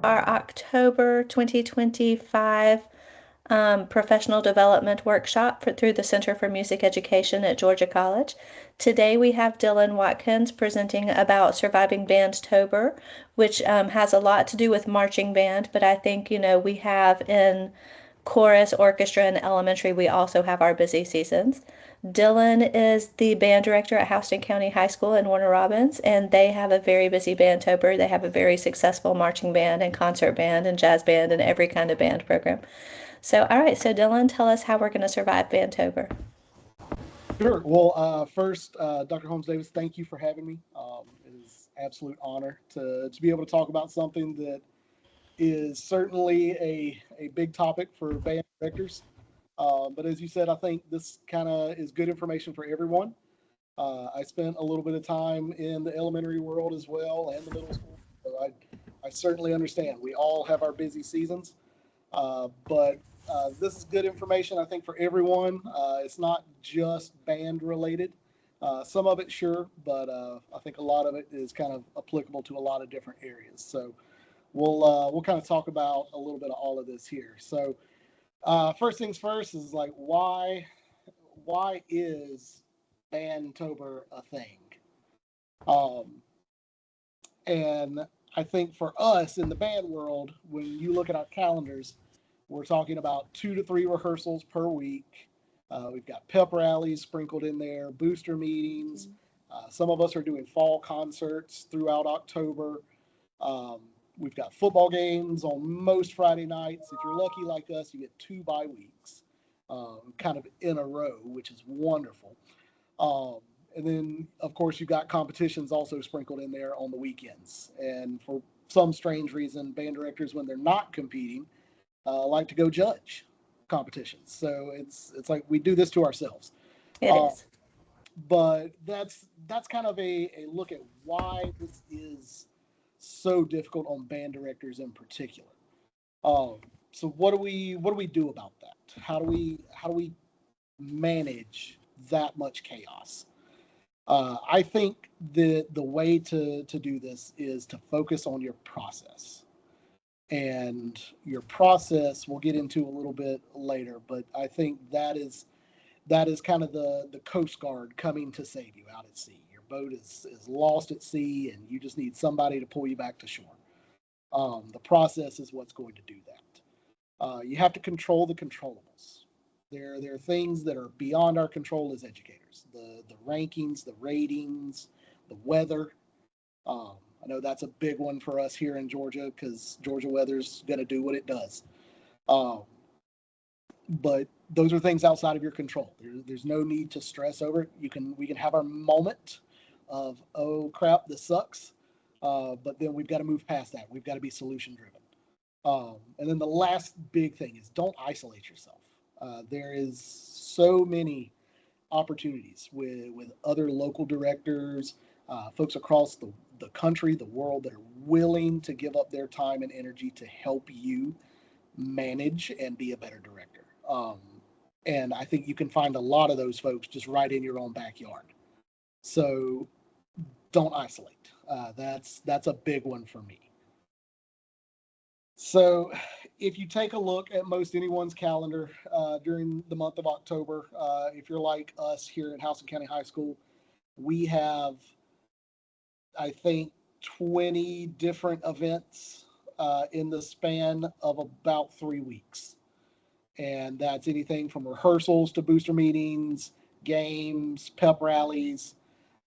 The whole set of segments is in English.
our October 2025 professional development workshop through the Center for Music Education at Georgia College. Today we have Dillon Watkins presenting about surviving Band-tober, which has a lot to do with marching band, but I think, we have in chorus, orchestra, and elementary, we also have our busy seasons. Dillon is the band director at Houston County High School in Warner Robins, and they have a very busy Band-tober. They have a very successful marching band and concert band and jazz band and every kind of band program. So, all right, so Dillon, tell us how we're going to survive Band-tober. Sure. Well, first, Dr. Holmes Davis, thank you for having me. It is an absolute honor to be able to talk about something that is certainly a big topic for band directors. But as you said, I think this kind of is good information for everyone. I spent a little bit of time in the elementary world as well and the middle school. So I certainly understand. We all have our busy seasons. But this is good information, I think, for everyone. It's not just band related. Some of it, sure, but I think a lot of it is kind of applicable to a lot of different areas. So we'll kind of talk about a little bit of all of this here. So first things first is like why is Band-tober a thing? Um, and I think for us in the band world, when you look at our calendars, we're talking about 2 to 3 rehearsals per week. We've got pep rallies sprinkled in there, booster meetings. Some of us are doing fall concerts throughout October. Um, we've got football games on most Friday nights. If you're lucky like us, you get 2 bye weeks, kind of in a row, which is wonderful. Um, and then, of course, you've got competitions also sprinkled in there on the weekends. And for some strange reason, band directors, when they're not competing, like to go judge competitions. So it's like we do this to ourselves. It Uh, is. but that's kind of a look at why this is so difficult on band directors in particular. Um, so what do we do about that? How do we manage that much chaos? I think the way to do this is to focus on your process. And your process we'll get into a little bit later, but I think that is kind of the coast guard coming to save you out at sea. Your boat is lost at sea and you just need somebody to pull you back to shore. The process is what's going to do that. You have to control the controllables. There are things that are beyond our control as educators, the rankings, the ratings, the weather. I know that's a big one for us here in Georgia because Georgia weather's going to do what it does. Um, but those are things outside of your control. There's no need to stress over it. We can have our moment of, oh crap, this sucks, but then we've got to move past that. We've got to be solution driven. And then the last big thing is don't isolate yourself. There is so many opportunities with other local directors, folks across the country, the world that are willing to give up their time and energy to help you manage and be a better director. And I think you can find a lot of those folks just right in your own backyard. So don't isolate. That's a big one for me. So if you take a look at most anyone's calendar during the month of October, if you're like us here at Houston County High School, we have, I think, 20 different events in the span of about 3 weeks. And that's anything from rehearsals to booster meetings, games, pep rallies,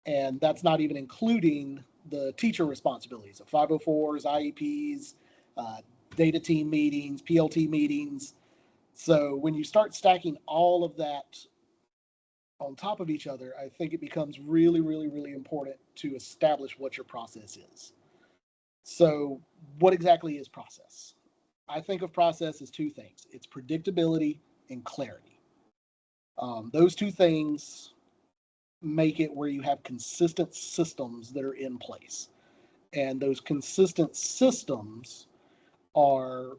and that's not even including the teacher responsibilities of 504s, IEPs, uh, data team meetings, PLT meetings. So when you start stacking all of that on top of each other, I think it becomes really, really, really important to establish what your process is. So, what exactly is process? I think of process as two things: it's predictability and clarity. Those two things make it where you have consistent systems that are in place. And those consistent systems are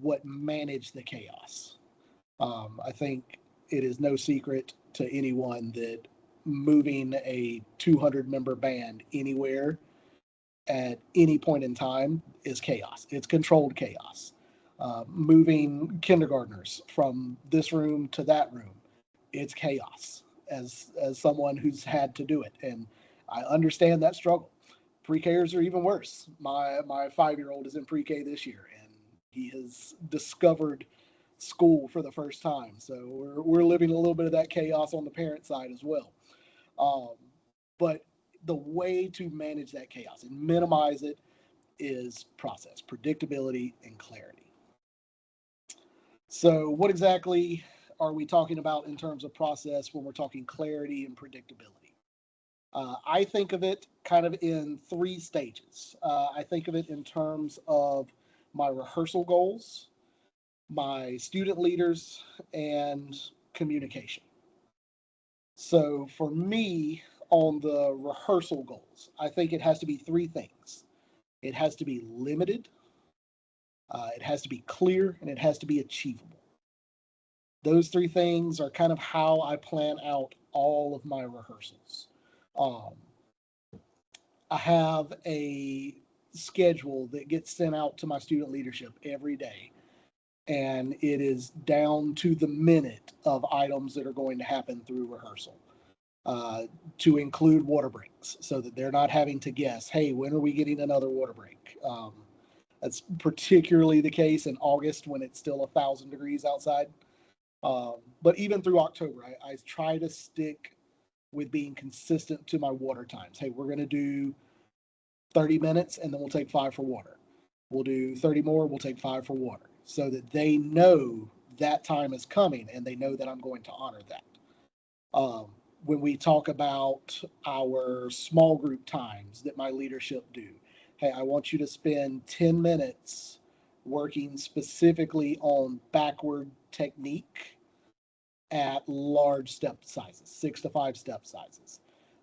what manage the chaos. I think it is no secret to anyone that moving a 200 member band anywhere at any point in time is chaos. It's controlled chaos. Moving kindergartners from this room to that room, it's chaos. As someone who's had to do it, and I understand that struggle. Pre-Kers are even worse. My 5-year-old is in pre-K this year, and he has discovered school for the first time. So we're living a little bit of that chaos on the parent side as well. Um, but the way to manage that chaos and minimize it is process, predictability, and clarity. So, what exactly are we talking about in terms of process when we're talking clarity and predictability? I think of it kind of in 3 stages. I think of it in terms of my rehearsal goals, my student leaders, and communication. So for me, on the rehearsal goals, I think it has to be 3 things. It has to be limited, it has to be clear, and it has to be achievable. Those 3 things are kind of how I plan out all of my rehearsals. Um, I have a schedule that gets sent out to my student leadership every day, and it is down to the minute of items that are going to happen through rehearsal. uh, to include water breaks so that they're not having to guess, hey, when are we getting another water break? That's particularly the case in August when it's still 1,000 degrees outside. But even through October, I try to stick with being consistent to my water times. Hey, we're going to do 30 minutes and then we'll take 5 for water. We'll do 30 more, we'll take 5 for water so that they know that time is coming and they know that I'm going to honor that. um, when we talk about our small group times that my leadership do. Hey, I want you to spend 10 minutes working specifically on backward technique at large step sizes, 6 to 5 step sizes.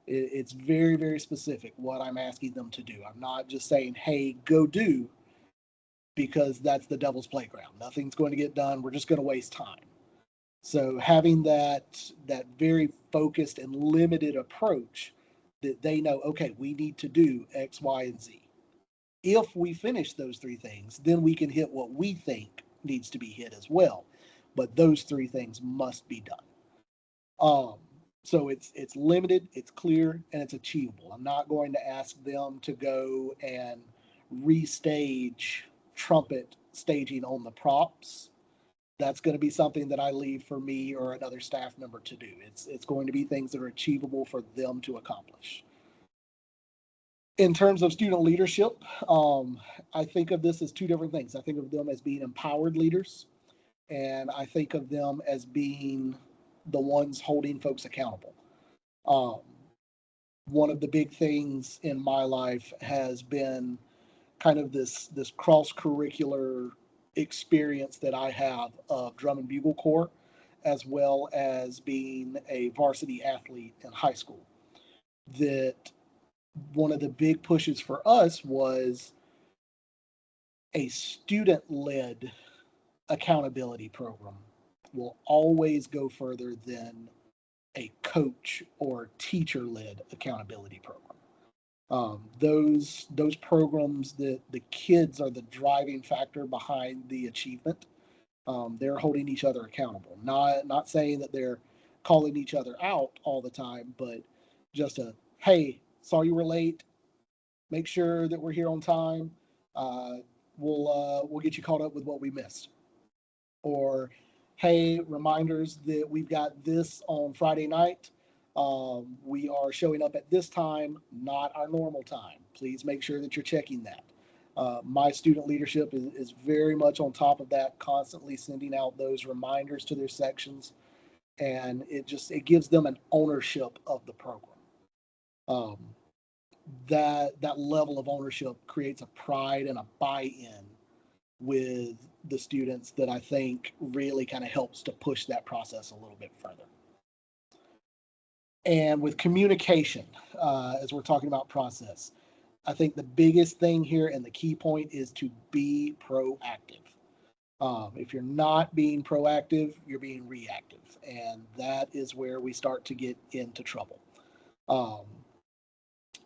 It's very, very specific what I'm asking them to do. I'm not just saying, hey, go do, because that's the devil's playground. Nothing's going to get done. We're just going to waste time. So having that very focused and limited approach that they know, okay, we need to do X, Y, and Z. If we finish those 3 things, then we can hit what we think needs to be hit as well. But those 3 things must be done. Um, so it's limited, it's clear, and it's achievable. I'm not going to ask them to go and restage trumpet staging on the props. That's going to be something that I leave for me or another staff member to do. It's going to be things that are achievable for them to accomplish. In terms of student leadership, I think of this as 2 different things. I think of them as being empowered leaders, and I think of them as being the ones holding folks accountable. Um, One of the big things in my life has been kind of this cross curricular experience that I have of drum and bugle corps, as well as being a varsity athlete in high school. That one of the big pushes for us was a student led accountability program will always go further than a coach or teacher led accountability program. Those programs that the kids are the driving factor behind the achievement. They're holding each other accountable. Not saying that they're calling each other out all the time, but just a hey, saw you were late. Make sure that we're here on time. Uh, we'll get you caught up with what we missed. Or hey, reminders that we've got this on Friday night. We are showing up at this time, not our normal time. Please make sure that you're checking that. My student leadership is very much on top of that, constantly sending out those reminders to their sections, and it gives them an ownership of the program. Um, that level of ownership creates a pride and a buy-in with the students that I think really kind of helps to push that process a little bit further. And with communication, as we're talking about process, I think the biggest thing here and the key point is to be proactive. If you're not being proactive, you're being reactive. And that is where we start to get into trouble. Um,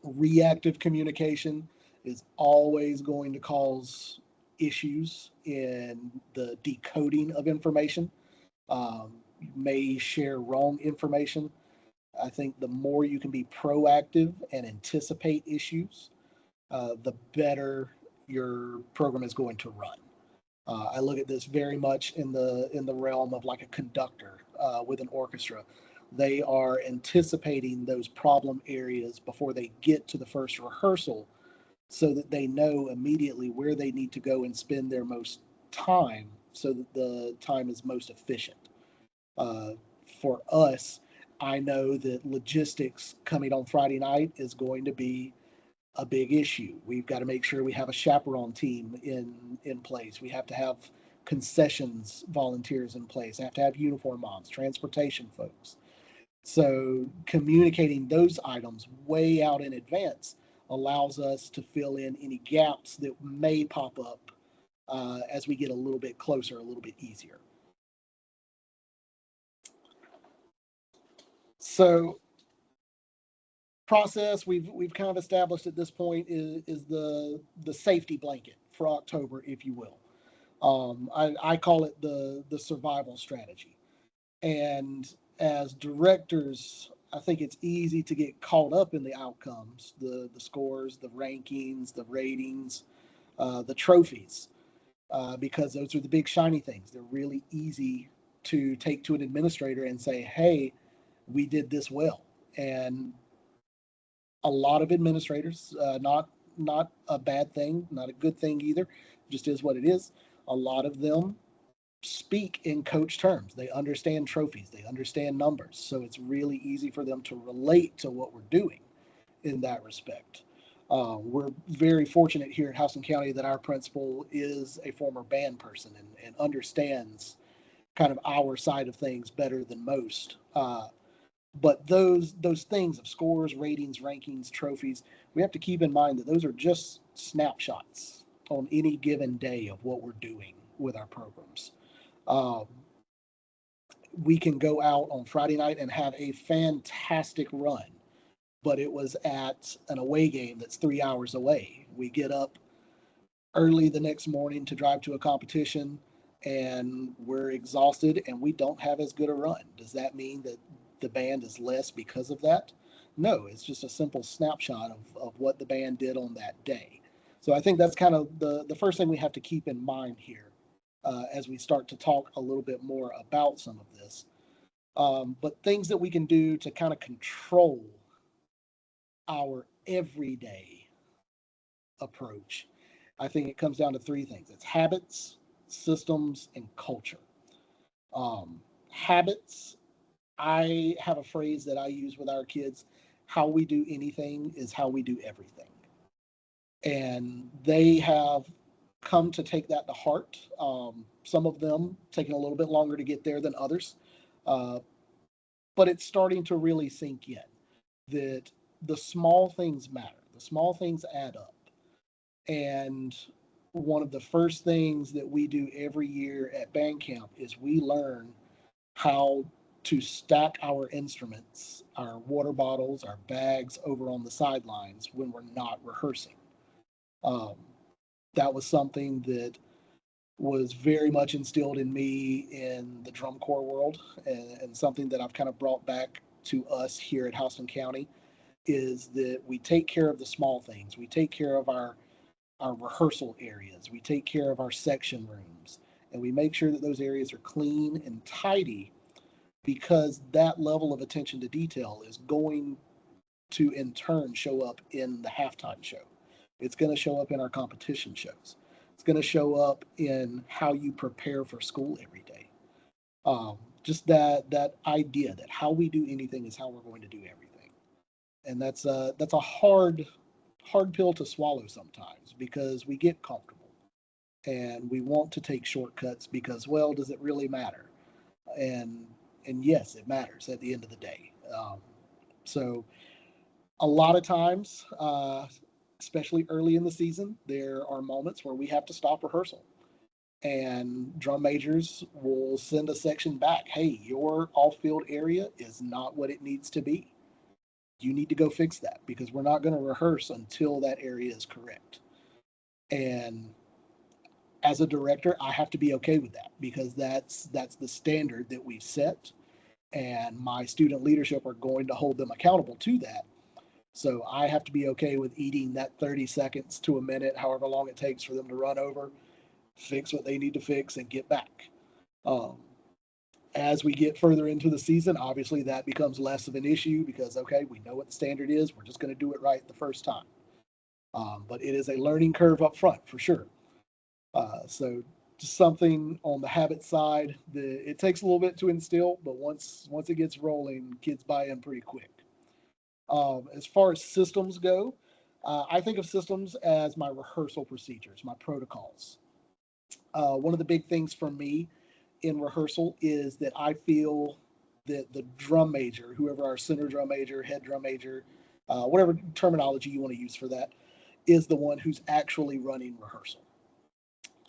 Reactive communication is always going to cause issues in the decoding of information. You may share wrong information. I think the more you can be proactive and anticipate issues, the better your program is going to run. I look at this very much in the realm of like a conductor with an orchestra. They are anticipating those problem areas before they get to the first rehearsal, so that they know immediately where they need to go and spend their most time, so that the time is most efficient. Uh, for us, I know that logistics coming on Friday night is going to be a big issue. We've got to make sure we have a chaperone team in place. We have to have concessions volunteers in place. I have to have uniform moms, transportation folks. So communicating those items way out in advance allows us to fill in any gaps that may pop up as we get a little bit closer, a little bit easier. So process we've kind of established at this point is the safety blanket for October, if you will. I call it the survival strategy. And as directors, I think it's easy to get caught up in the outcomes, the scores, the rankings, the ratings, the trophies, because those are the big shiny things. They're really easy to take to an administrator and say, "Hey, we did this well." And a lot of administrators, not a bad thing, not a good thing either, just is what it is. A lot of them speak in coach terms. They understand trophies, they understand numbers. So it's really easy for them to relate to what we're doing in that respect. We're very fortunate here at Houston County that our principal is a former band person and understands kind of our side of things better than most. But those things of scores, ratings, rankings, trophies, we have to keep in mind that those are just snapshots on any given day of what we're doing with our programs. Um, we can go out on Friday night and have a fantastic run, but it was at an away game that's 3 hours away. We get up early the next morning to drive to a competition and we're exhausted and we don't have as good a run. Does that mean that the band is less because of that? No, it's just a simple snapshot of what the band did on that day. So I think that's kind of the first thing we have to keep in mind here as we start to talk a little bit more about some of this. But things that we can do to kind of control our everyday approach, I think it comes down to three things: it's habits, systems, and culture. Habits, I have a phrase that I use with our kids: how we do anything is how we do everything. And they have come to take that to heart. Some of them taking a little bit longer to get there than others, uh, but it's starting to really sink in that the small things matter. The small things add up. And one of the first things that we do every year at band camp is we learn how to stack our instruments, our water bottles, our bags over on the sidelines when we're not rehearsing. Um, that was something that was very much instilled in me in the drum corps world, and something that I've kind of brought back to us here at Houston County is that we take care of the small things. We take care of our rehearsal areas. We take care of our section rooms, and we make sure that those areas are clean and tidy, because that level of attention to detail is going to in turn show up in the halftime show. It's going to show up in our competition shows. It's going to show up in how you prepare for school every day. Just that idea that how we do anything is how we're going to do everything, and that's a hard pill to swallow sometimes, because we get comfortable and we want to take shortcuts because, well, does it really matter? And and yes, it matters at the end of the day. So a lot of times, especially early in the season, there are moments where we have to stop rehearsal. And drum majors will send a section back. Hey, your off field area is not what it needs to be. you need to go fix that because we're not going to rehearse until that area is correct. And as a director, I have to be okay with that because that's the standard that we've set, and my student leadership are going to hold them accountable to that. So I have to be okay with eating that 30 seconds to a minute, however long it takes for them to run over, fix what they need to fix, and get back. Um, as we get further into the season, obviously that becomes less of an issue because, okay, we know what the standard is. We're just going to do it right the first time. But it is a learning curve up front for sure. So just something on the habit side that it takes a little bit to instill, but once it gets rolling, kids buy in pretty quick. As far as systems go, I think of systems as my rehearsal procedures, my protocols. One of the big things for me in rehearsal is that I feel that the drum major, whoever our center drum major, head drum major, whatever terminology you want to use for that, is the one who's actually running rehearsal.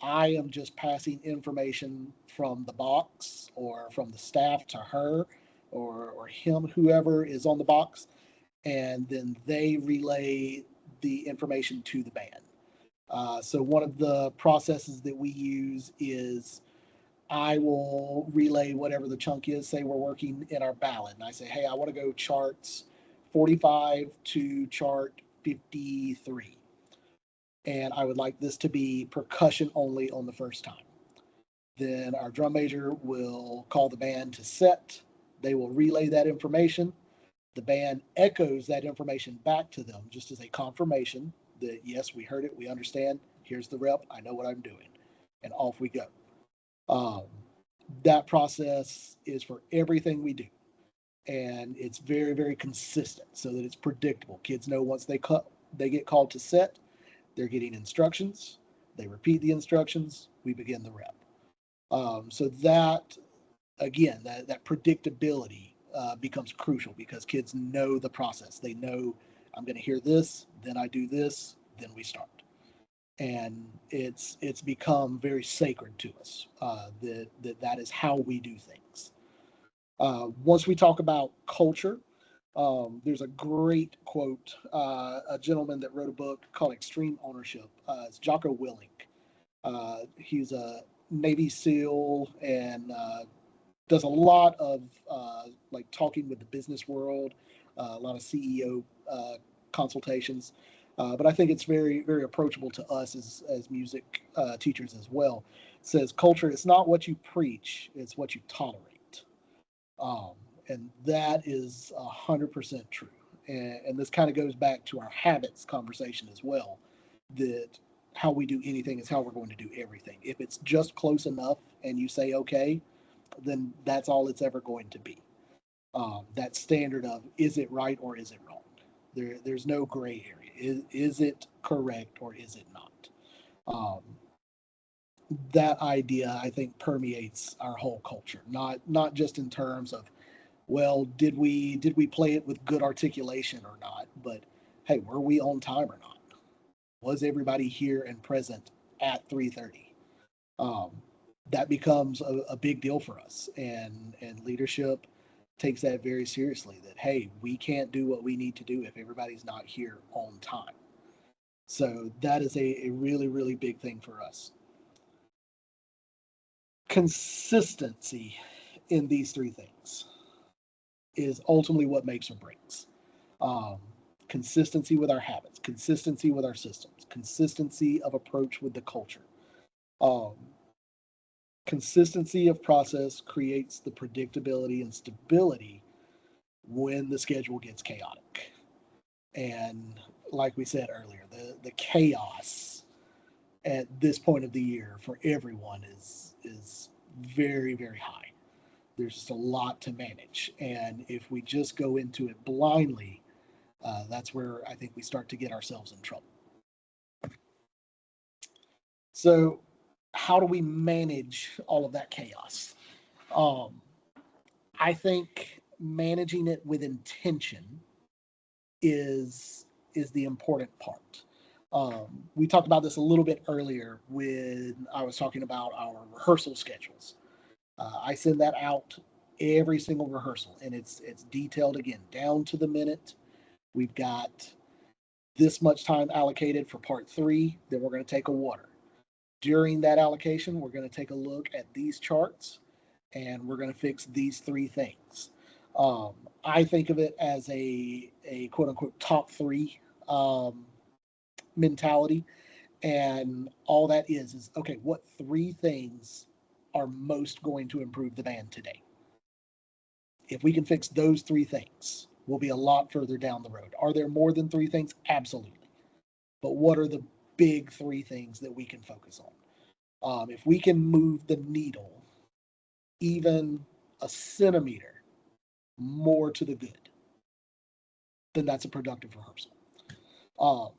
I am just passing information from the box or from the staff to her or him, whoever is on the box, and then they relay the information to the band. So one of the processes that we use is I will relay whatever the chunk is. Say we're working in our ballad, and I say, hey, I want to go charts 45 to chart 53. And I would like this to be percussion only on the first time. Then our drum major will call the band to set. They will relay that information. The band echoes that information back to them just as a confirmation that, yes, we heard it, we understand. Here's the rep, I know what I'm doing. And off we go. Um, that process is for everything we do. And it's very, very consistent so that it's predictable. Kids know once they get called to set, they're getting instructions. They repeat the instructions. We begin the rep. So that, again, that predictability becomes crucial because kids know the process. They know I'm going to hear this, then I do this, then we start. And it's become very sacred to us that is how we do things. Once we talk about culture, there's a great quote, a gentleman that wrote a book called Extreme Ownership. It's Jocko Willink. He's a Navy SEAL and does a lot of like talking with the business world, a lot of CEO consultations. But I think it's very, very approachable to us as music teachers as well. It says culture is not what you preach; it's what you tolerate. Um, and that is 100% true. And this kind of goes back to our habits conversation as well. That how we do anything is how we're going to do everything. If it's just close enough, and you say okay, then that's all it's ever going to be. That standard of is it right or is it wrong? There's no gray area. Is it correct or is it not? Um, that idea, I think, permeates our whole culture. Not just in terms of, well, did we play it with good articulation or not? But hey, were we on time or not? Was everybody here and present at 3:30? Um, that becomes a big deal for us, and leadership takes that very seriously. That hey, we can't do what we need to do if everybody's not here on time. So that is a really really big thing for us. Consistency in these three things is ultimately what makes or breaks. Um, Consistency with our habits, consistency with our systems, consistency of approach with the culture. Um, Consistency of process creates the predictability and stability when the schedule gets chaotic. And like we said earlier, the chaos at this point of the year for everyone is very, very high. There's just a lot to manage. And if we just go into it blindly, that's where I think we start to get ourselves in trouble. So, how do we manage all of that chaos? Um, I think managing it with intention is the important part. We talked about this a little bit earlier when I was talking about our rehearsal schedules. I send that out every single rehearsal, and it's detailed again down to the minute. We've got this much time allocated for part 3, then we're going to take a water. During that allocation, we're going to take a look at these charts and we're going to fix these 3 things. I think of it as a quote unquote top 3 mentality. And all that is okay, what 3 things are most going to improve the band today? If we can fix those 3 things, we'll be a lot further down the road. Are there more than 3 things? Absolutely. But what are the big 3 things that we can focus on? If we can move the needle even a centimeter more to the good, then that's a productive rehearsal. Um,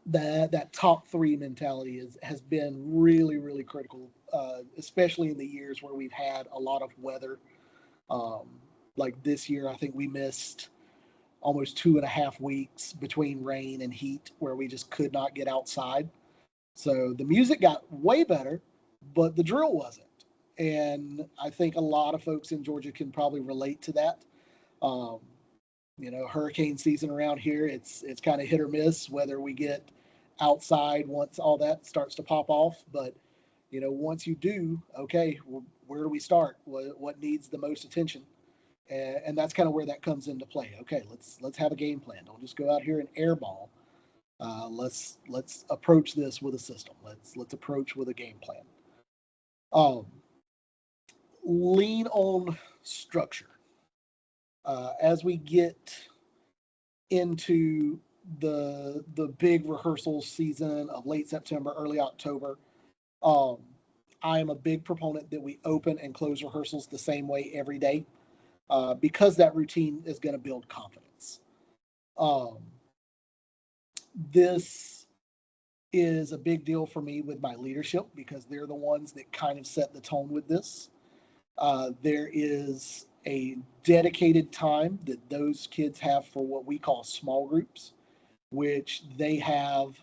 that top 3 mentality has been really critical, especially in the years where we've had a lot of weather. Um, like this year, I think we missed almost 2.5 weeks between rain and heat where we just could not get outside. So the music got way better, but the drill wasn't. And I think a lot of folks in Georgia can probably relate to that. Um, hurricane season around here, it's kind of hit or miss whether we get outside once all that starts to pop off. But once you do, okay, well, where do we start? What needs the most attention? And that's kind of where that comes into play. Okay, let's have a game plan. Don't just go out here and airball. Let's approach this with a system. Let's approach with a game plan. Um, Lean on structure. As we get into the big rehearsal season of late September, early October, um, I am a big proponent that we open and close rehearsals the same way every day, because that routine is going to build confidence. Um, this is a big deal for me with my leadership because they're the ones that kind of set the tone with this. There is a dedicated time that those kids have for what we call small groups, which they have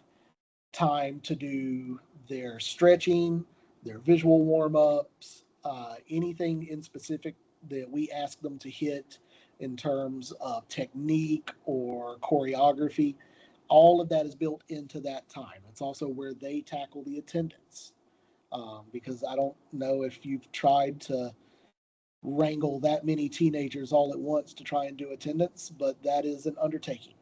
time to do their stretching, their visual warm ups, anything in specific that we ask them to hit in terms of technique or choreography. All of that is built into that time. It's also where they tackle the attendance. Because I don't know if you've tried to wrangle that many teenagers all at once to try and do attendance, but that is an undertaking.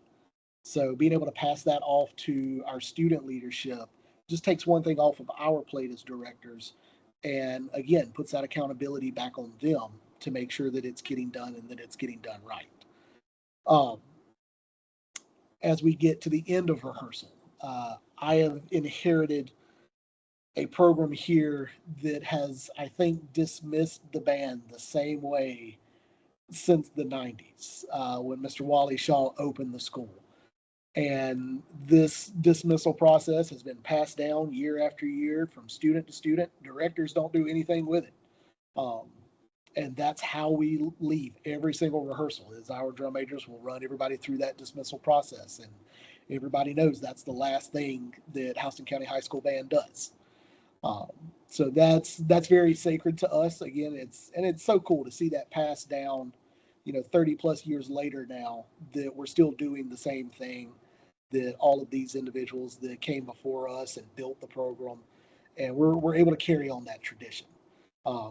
So being able to pass that off to our student leadership just takes one thing off of our plate as directors, and again puts that accountability back on them to make sure that it's getting done and that it's getting done right. Um, as we get to the end of rehearsal, I have inherited a program here that has, I think, dismissed the band the same way since the 90s, when Mr. Wally Shaw opened the school. And this dismissal process has been passed down year after year from student to student. Directors don't do anything with it. Um, and that's how we leave every single rehearsal is our drum majors will run everybody through that dismissal process. And everybody knows that's the last thing that Houston County High School Band does. Um, so that's very sacred to us. Again, it's so cool to see that passed down, 30 plus years later now that we're still doing the same thing that all of these individuals that came before us and built the program, and we're able to carry on that tradition.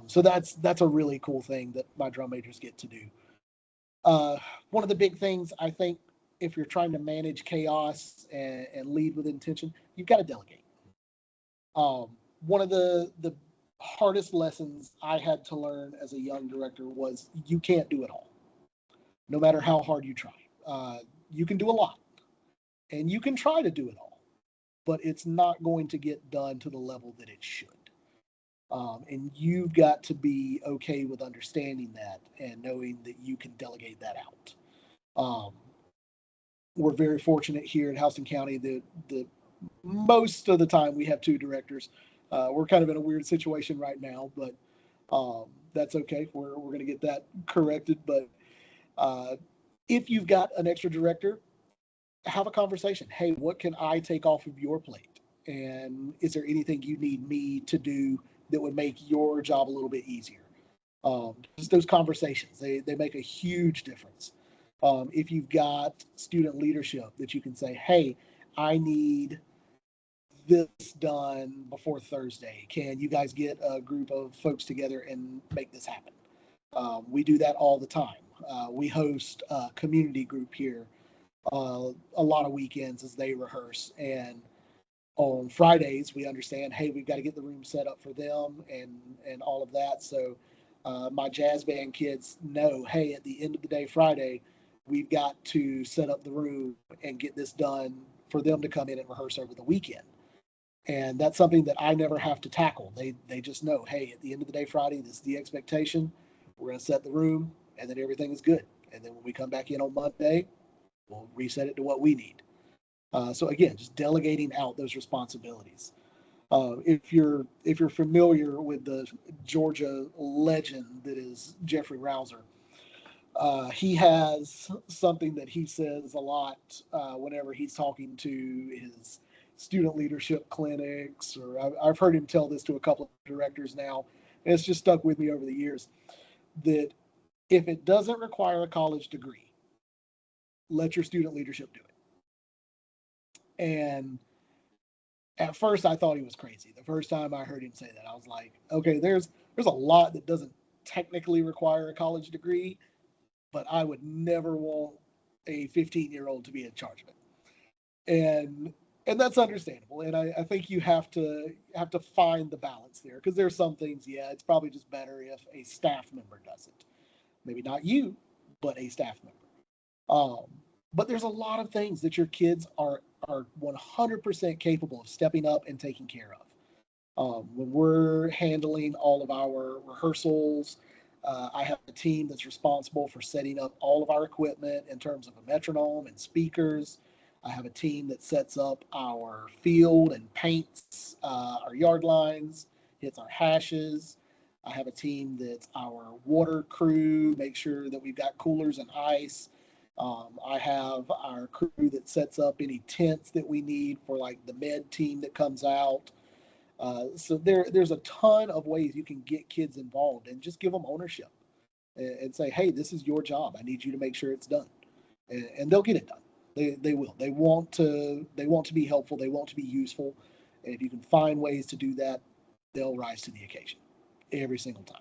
So that's a really cool thing that my drum majors get to do. One of the big things I think, if you're trying to manage chaos and lead with intention, you've got to delegate. One of the hardest lessons I had to learn as a young director was you can't do it all, no matter how hard you try. You can do a lot, and you can try to do it all, but it's not going to get done to the level that it should. And you've got to be okay with understanding that and knowing that you can delegate that out. Um, we're very fortunate here in Houston County that most of the time we have 2 directors. We're kind of in a weird situation right now, but that's okay. We're going to get that corrected. But uh, if you've got an extra director, have a conversation. Hey, what can I take off of your plate? And is there anything you need me to do that would make your job a little bit easier? Just those conversations, they make a huge difference. If you've got student leadership that you can say, hey, I need this done before Thursday. Can you guys get a group of folks together and make this happen? We do that all the time. We host a community group here a lot of weekends as they rehearse. And on Fridays, we understand, hey, we've got to get the room set up for them and all of that. So my jazz band kids know, hey, at the end of the day, Friday, we've got to set up the room and get this done for them to come in and rehearse over the weekend. And that's something that I never have to tackle. They just know, hey, at the end of the day, Friday, this is the expectation. We're going to set the room, and then everything is good. And then when we come back in on Monday, we'll reset it to what we need. So again, just delegating out those responsibilities. If you're familiar with the Georgia legend that is Jeffrey Rouser, he has something that he says a lot whenever he's talking to his student leadership clinics, or I've heard him tell this to a couple of directors now, and it's just stuck with me over the years, that if it doesn't require a college degree, let your student leadership do it. And at first I thought he was crazy. The first time I heard him say that, I was like, okay, there's a lot that doesn't technically require a college degree, but I would never want a 15-year-old to be in charge of it. And that's understandable. And I think you have to find the balance there, because there's some things, yeah, it's probably just better if a staff member does it. Maybe not you, but a staff member. Um, but there's a lot of things that your kids are 100% capable of stepping up and taking care of. When we're handling all of our rehearsals, I have a team that's responsible for setting up all of our equipment in terms of a metronome and speakers. I have a team that sets up our field and paints our yard lines, hits our hashes. I have a team that's our water crew, make sure that we've got coolers and ice. I have our crew that sets up any tents that we need for like the med team that comes out. So there's a ton of ways you can get kids involved and just give them ownership and say, hey, this is your job. I need you to make sure it's done, and they'll get it done. They will. They want to be helpful. They want to be useful, and if you can find ways to do that, they'll rise to the occasion every single time.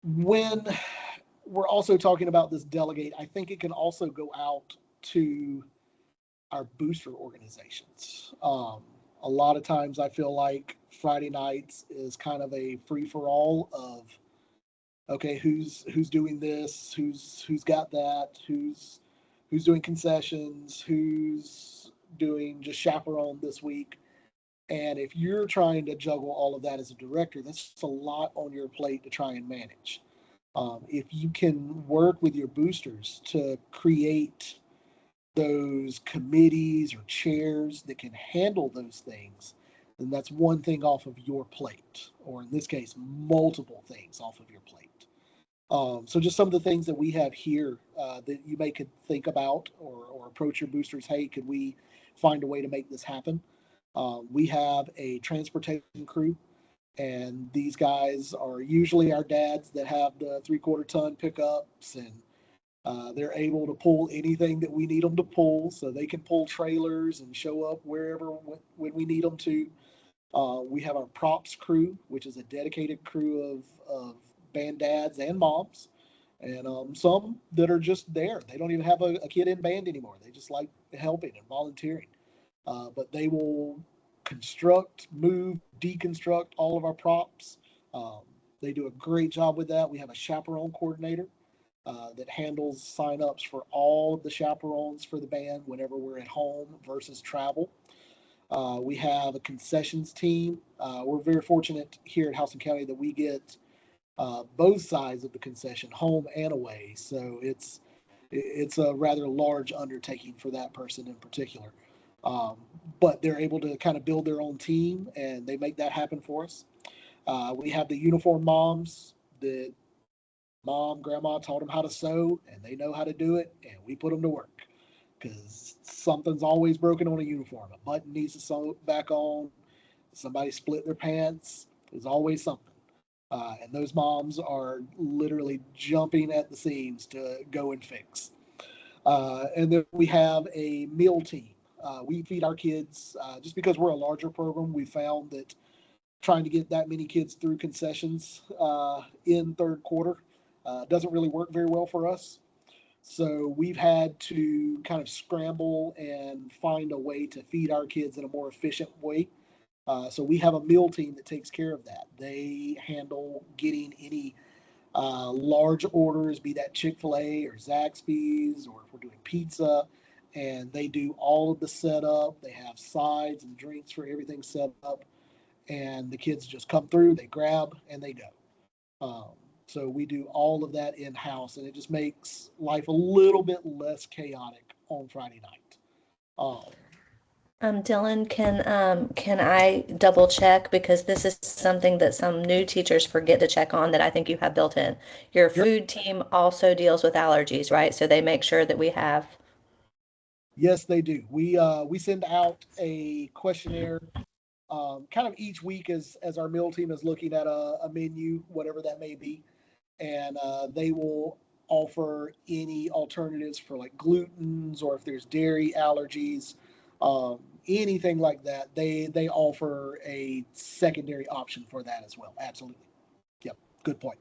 When we're also talking about this delegate, I think it can also go out to our booster organizations. A lot of times I feel like Friday nights is kind of a free for all of, okay, who's doing this, who's got that, who's doing concessions, who's doing just chaperone this week. And if you're trying to juggle all of that as a director, that's just a lot on your plate to try and manage. If you can work with your boosters to create those committees or chairs that can handle those things, then that's one thing off of your plate, or in this case, multiple things off of your plate. So just some of the things that we have here that you may could think about or approach your boosters. Hey, could we find a way to make this happen? We have a transportation crew, and these guys are usually our dads that have the 3/4 ton pickups, and they're able to pull anything that we need them to pull, so they can pull trailers and show up wherever when we need them to. We have our props crew, which is a dedicated crew of band dads and moms, and some that are just there. They don't even have a kid in band anymore. They just like helping and volunteering. But they will construct, move, deconstruct all of our props. Um, they do a great job with that. We have a chaperone coordinator that handles signups for all of the chaperones for the band whenever we're at home versus travel. We have a concessions team. We're very fortunate here at Houston County that we get both sides of the concession, home and away. So it's a rather large undertaking for that person in particular. Um, but they're able to kind of build their own team, and they make that happen for us. We have the uniform moms that mom, grandma taught them how to sew, and they know how to do it, and we put them to work because something's always broken on a uniform. A button needs to sew back on. Somebody split their pants. There's always something. And those moms are literally jumping at the seams to go and fix. And then we have a meal team. We feed our kids, just because we're a larger program, we found that trying to get that many kids through concessions in third quarter doesn't really work very well for us. So we've had to kind of scramble and find a way to feed our kids in a more efficient way. So we have a meal team that takes care of that. They handle getting any large orders, be that Chick-fil-A or Zaxby's, or if we're doing pizza, and they do all of the setup. They have sides and drinks for everything set up, and the kids just come through, they grab, and they go. Um, so we do all of that in house, and it just makes life a little bit less chaotic on Friday night. Um, Dylan, can I double check because this is something that some new teachers forget to check on that I think you have built in. Your yep. food team also deals with allergies, right? So they make sure that we have. Yes, they do. We send out a questionnaire kind of each week as our meal team is looking at a menu, whatever that may be, and they will offer any alternatives for like glutens or if there's dairy allergies, anything like that. They offer a secondary option for that as well. Absolutely. Yep. Good point.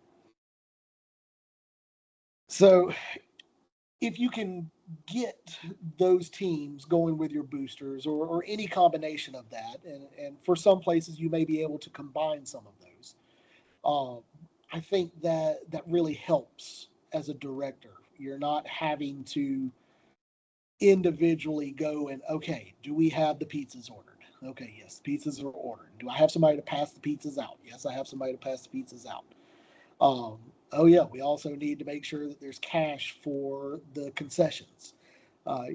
So if you can get those teams going with your boosters or any combination of that, and for some places you may be able to combine some of those, um, I think that really helps as a director. You're not having to individually go and, okay, do we have the pizzas ordered? Okay, yes, pizzas are ordered. Do I have somebody to pass the pizzas out? Yes, I have somebody to pass the pizzas out. Um, oh yeah, we also need to make sure that there's cash for the concessions.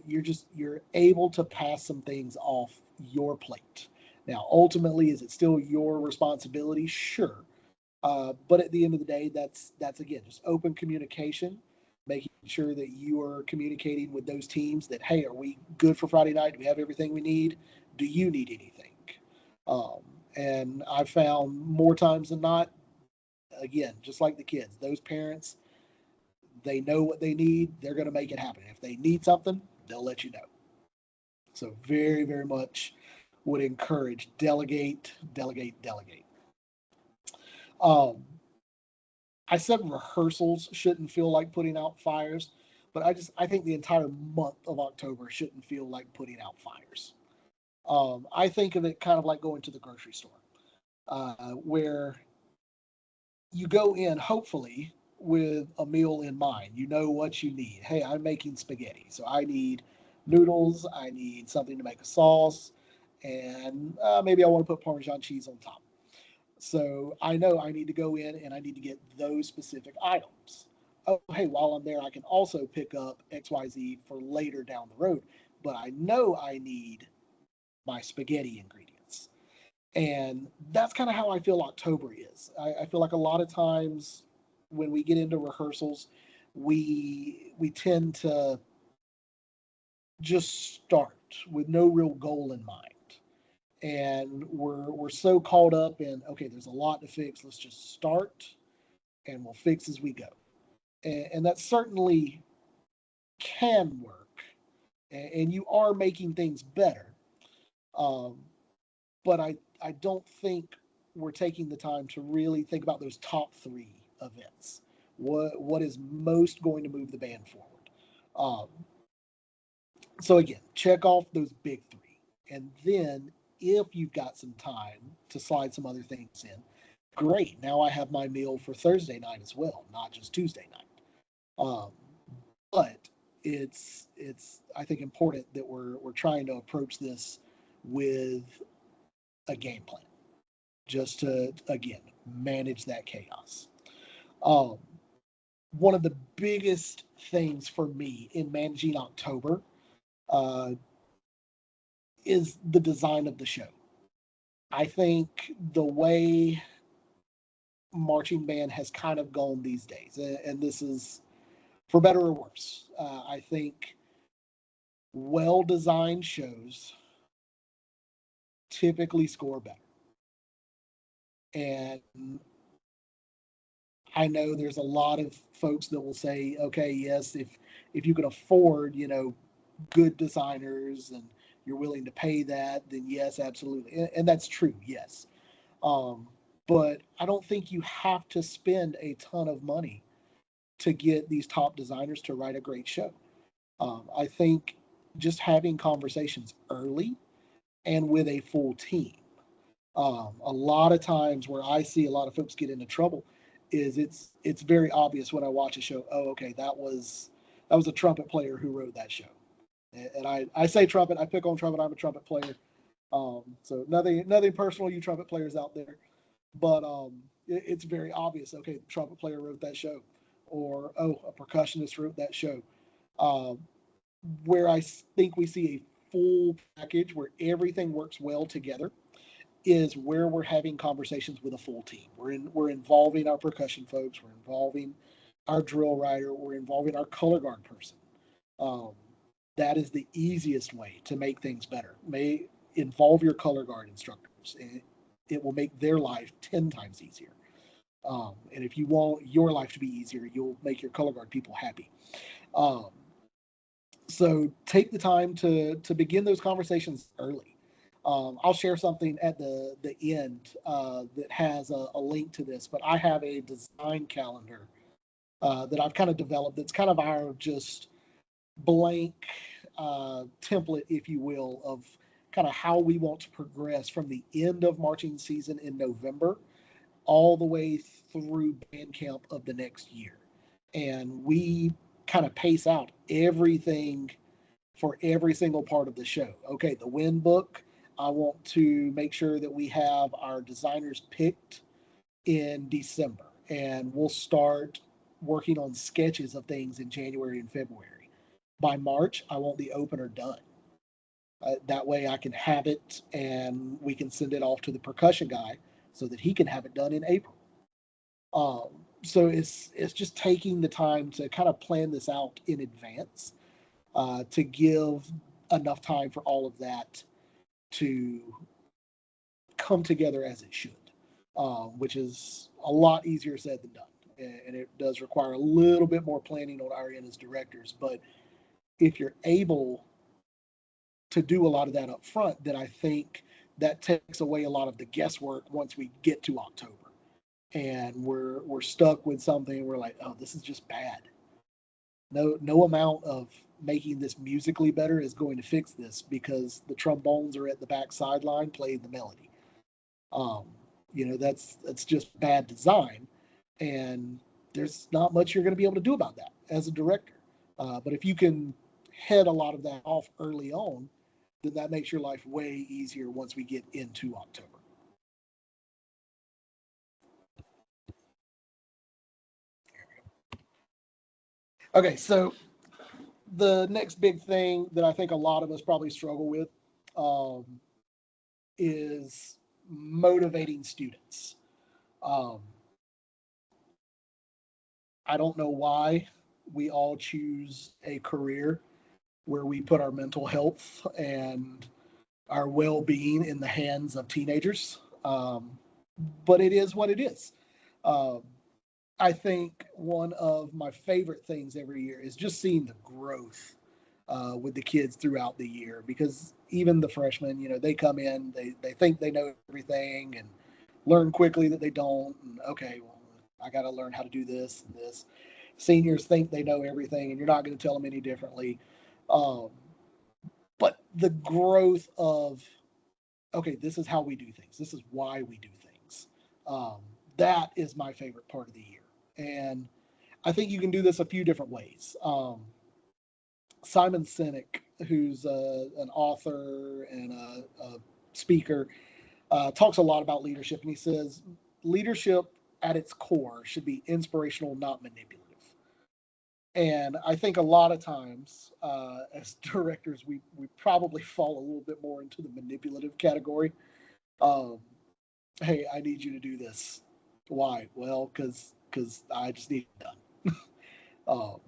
You're able to pass some things off your plate. Now, ultimately, is it still your responsibility? Sure, but at the end of the day, that's again just open communication, making sure that you are communicating with those teams that, hey, are we good for Friday night? Do we have everything we need? Do you need anything? Um, and I've found more times than not, again, just like the kids, those parents, they know what they need. They're going to make it happen. If they need something, they'll let you know. So very, very much would encourage delegate, delegate, delegate. Um, I said rehearsals shouldn't feel like putting out fires, but I think the entire month of October shouldn't feel like putting out fires. I think of it kind of like going to the grocery store, where you go in hopefully with a meal in mind. You know what you need. Hey, I'm making spaghetti, so I need noodles. I need something to make a sauce, and maybe I want to put Parmesan cheese on top. So I know I need to go in and I need to get those specific items. Oh, hey, while I'm there, I can also pick up XYZ for later down the road. But I know I need my spaghetti ingredients. And that's kind of how I feel October is. I feel like a lot of times when we get into rehearsals, we tend to just start with no real goal in mind. And we're so caught up in, okay, there's a lot to fix. Let's just start and we'll fix as we go. And that certainly can work. And you are making things better. Um, but I don't think we're taking the time to really think about those top three events. What is most going to move the band forward? Um, so again, check off those big three, and then if you've got some time to slide some other things in, great. Now I have my meal for Thursday night as well, not just Tuesday night. Um, but it's I think important that we're trying to approach this with a game plan, just to again manage that chaos. Um, One of the biggest things for me in managing October uh, is the design of the show. I think the way marching band has kind of gone these days, and this is for better or worse. I think well designed shows typically score better. And I know there's a lot of folks that will say, okay, yes, if you can afford, good designers and you're willing to pay that, then yes, absolutely, and that's true, yes. Um, but I don't think you have to spend a ton of money to get these top designers to write a great show. I think just having conversations early and with a full team. A lot of times where I see a lot of folks get into trouble is it's very obvious when I watch a show. Oh, okay, that was a trumpet player who wrote that show. And I say trumpet, I pick on trumpet. I'm a trumpet player. So nothing personal, you trumpet players out there, but it's very obvious. Okay, the trumpet player wrote that show, or oh, a percussionist wrote that show. Um, where I think we see a full package where everything works well together is where we're having conversations with a full team. We're involving our percussion folks, we're involving our drill writer, we're involving our color guard person. Um, that is the easiest way to make things better. May involve your color guard instructors. It will make their life 10 times easier. And if you want your life to be easier, you'll make your color guard people happy. Um, so take the time to begin those conversations early. I'll share something at the end that has a link to this, but I have a design calendar that I've kind of developed. That's kind of our just blank template, if you will, of kind of how we want to progress from the end of marching season in November all the way through band camp of the next year. And we kind of pace out everything for every single part of the show. Okay, the win book, I want to make sure that we have our designers picked in December, and we'll start working on sketches of things in January and February. By March, I want the opener done. That way, I can have it and we can send it off to the percussion guy so that he can have it done in April. So it's just taking the time to kind of plan this out in advance to give enough time for all of that to come together as it should, which is a lot easier said than done. And it does require a little bit more planning on our end as directors. But if you're able to do a lot of that up front, then I think that takes away a lot of the guesswork once we get to October. And we're stuck with something. We're like, oh, this is just bad. No amount of making this musically better is going to fix this because the trombones are at the back sideline playing the melody. Um, that's just bad design, and there's not much you're going to be able to do about that as a director. But if you can head a lot of that off early on, then that makes your life way easier once we get into October. Okay, so the next big thing that I think a lot of us probably struggle with um, is motivating students. Um, I don't know why we all choose a career where we put our mental health and our well being in the hands of teenagers. But it is what it is. Um, I think one of my favorite things every year is just seeing the growth with the kids throughout the year because even the freshmen, they come in, they think they know everything and learn quickly that they don't. And okay, well, I got to learn how to do this and this. Seniors think they know everything and you're not going to tell them any differently. Um, but the growth of, okay, this is how we do things, this is why we do things. Um, that is my favorite part of the year. And I think you can do this a few different ways. Simon Sinek, who's an author and a speaker, talks a lot about leadership, and he says leadership at its core should be inspirational, not manipulative. And I think a lot of times, as directors, we probably fall a little bit more into the manipulative category. Um, hey, I need you to do this. Why? Well, because I just need it done. Um,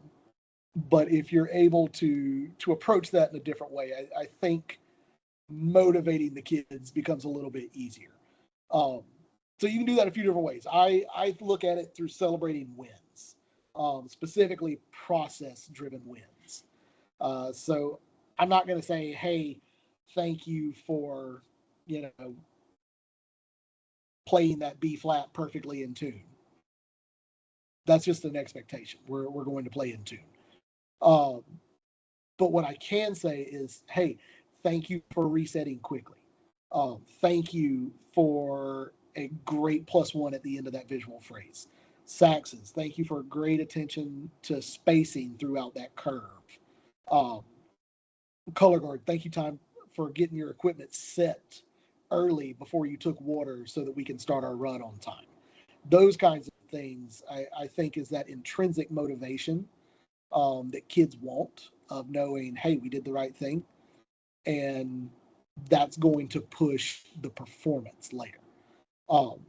but if you're able to approach that in a different way, I think motivating the kids becomes a little bit easier. Um, So you can do that a few different ways. I look at it through celebrating wins, specifically process-driven wins. So I'm not going to say, "Hey, thank you for, you know, playing that B flat perfectly in tune." That's just an expectation. We're going to play in tune. Um, but what I can say is, "Hey, thank you for resetting quickly. Thank you for a great +1 at the end of that visual phrase. Saxes, thank you for great attention to spacing throughout that curve. Um, Color guard, thank you, time, for getting your equipment set early before you took water so that we can start our run on time." Those kinds of things, I think, is that intrinsic motivation that kids want, of knowing, hey, we did the right thing, and that's going to push the performance later. Um,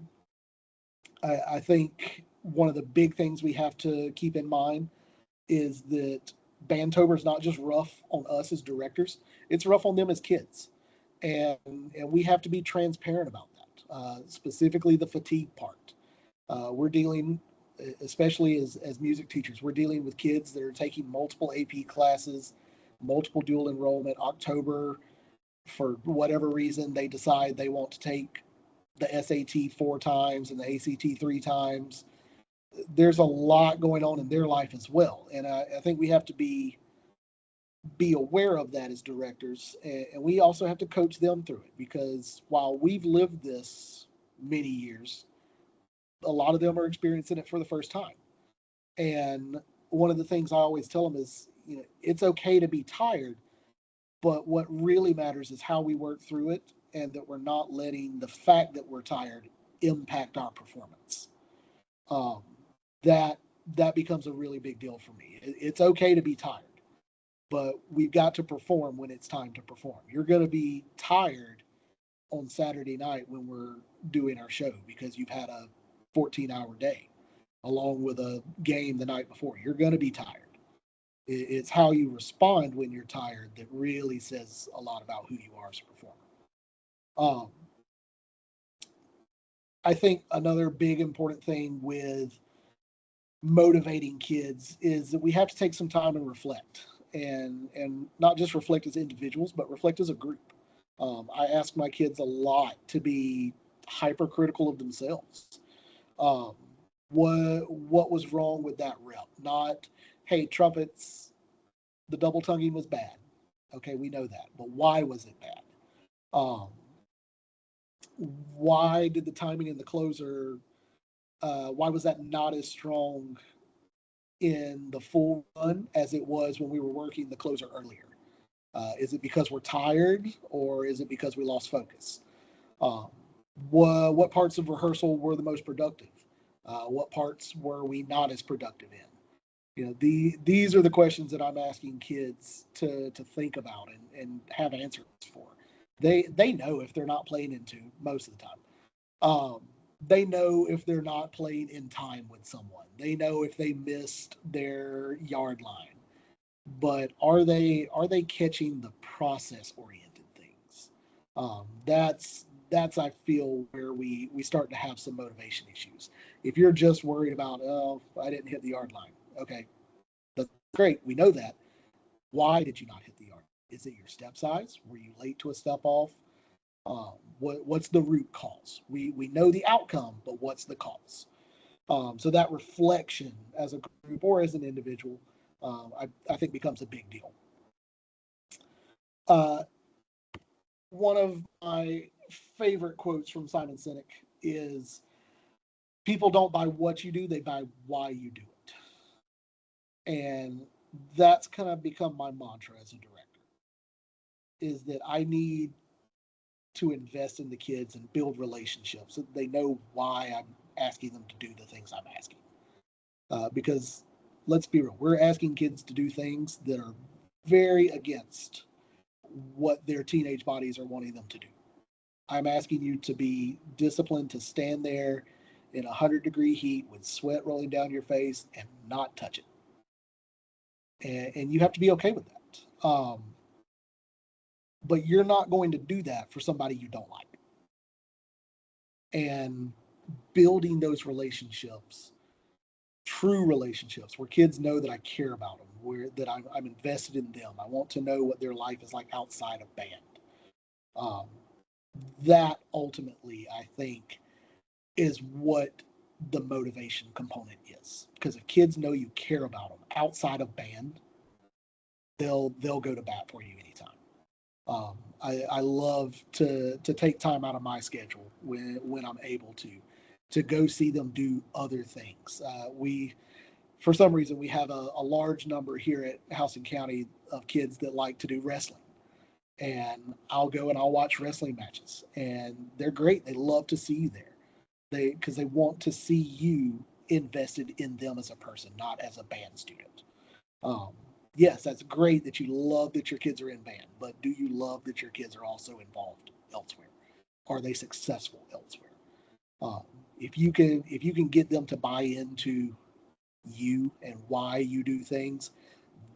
I think one of the big things we have to keep in mind is that Band-tober is not just rough on us as directors; it's rough on them as kids, and we have to be transparent about that. Specifically, the fatigue part. We're dealing, especially as music teachers, we're dealing with kids that are taking multiple AP classes, multiple dual enrollment. October, for whatever reason, they decide they want to take the SAT 4 times and the ACT 3 times. There's a lot going on in their life as well, and I think we have to be aware of that as directors, and we also have to coach them through it, because while we've lived this many years, a lot of them are experiencing it for the first time. And one of the things I always tell them is, it's okay to be tired, but what really matters is how we work through it, and that we're not letting the fact that we're tired impact our performance. Um, that that becomes a really big deal for me. It's okay to be tired, but we've got to perform when it's time to perform. You're going to be tired on Saturday night when we're doing our show, because you've had a 14-hour day along with a game the night before. You're going to be tired. It's how you respond when you're tired that really says a lot about who you are as a performer. Um, I think another big important thing with motivating kids is that we have to take some time and reflect, and not just reflect as individuals, but reflect as a group. I ask my kids a lot to be hypercritical of themselves. Um, what was wrong with that rep? Not, hey, trumpets, the double tonguing was bad. Okay, we know that, but why was it bad? Um, why did the timing in the closer? Why was that not as strong in the full run as it was when we were working the closer earlier? Is it because we're tired, or is it because we lost focus? Um, what parts of rehearsal were the most productive? What parts were we not as productive in? These are the questions that I'm asking kids to think about and have answers for. They know if they're not playing into most of the time. Um, they know if they're not playing in time with someone. They know if they missed their yard line. But are they catching the process oriented things? That's I feel where we start to have some motivation issues. If you're just worried about, oh, I didn't hit the yard line, okay, that's great, we know that. Why did you not hit the yard? Is it your step size? Were you late to a step off? What's the root cause? We know the outcome, but what's the cause? So that reflection as a group or as an individual, I think becomes a big deal. Uh, One of my favorite quotes from Simon Sinek is, "People don't buy what you do; they buy why you do it." And that's kind of become my mantra as a director, is that I need to invest in the kids and build relationships so they know why I'm asking them to do the things I'm asking. Because let's be real, we're asking kids to do things that are very against what their teenage bodies are wanting them to do. I'm asking you to be disciplined, to stand there in 100-degree heat with sweat rolling down your face and not touch it. And you have to be okay with that. But you're not going to do that for somebody you don't like. And building those relationships, true relationships, where kids know that I care about them, where that I'm invested in them. I want to know what their life is like outside of band. Um, that ultimately, I think, is what the motivation component is. Because if kids know you care about them outside of band, they'll go to bat for you anytime. I love to take time out of my schedule when I'm able to go see them do other things. We For some reason we have a large number here at Houston County of kids that like to do wrestling, and I'll go and I'll watch wrestling matches, and they're great. They love to see you there. Because they want to see you invested in them as a person, not as a band student. Um, yes, that's great that you love that your kids are in band, but do you love that your kids are also involved elsewhere? Are they successful elsewhere? Um, if you can get them to buy into you and why you do things,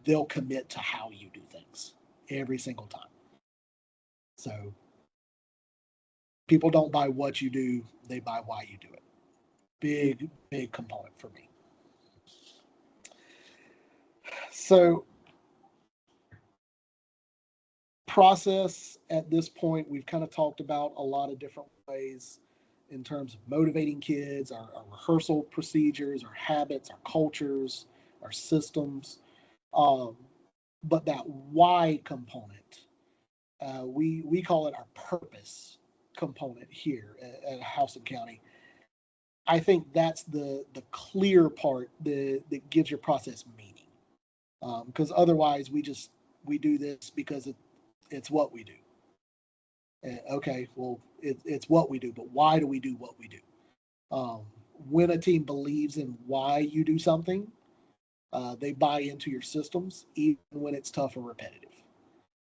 they'll commit to how you do things every single time. So people don't buy what you do, they buy why you do it. Big component for me. So process at this point, we've kind of talked about a lot of different ways in terms of motivating kids, our rehearsal procedures, our habits, our cultures, our systems. Um, but that why component, we call it our purpose component here at Houston County. I think that's the clear part that gives your process meaning. Because otherwise, we do this because it's what we do. Okay, well, it's what we do, but why do we do what we do? Um, when a team believes in why you do something, they buy into your systems, even when it's tough or repetitive.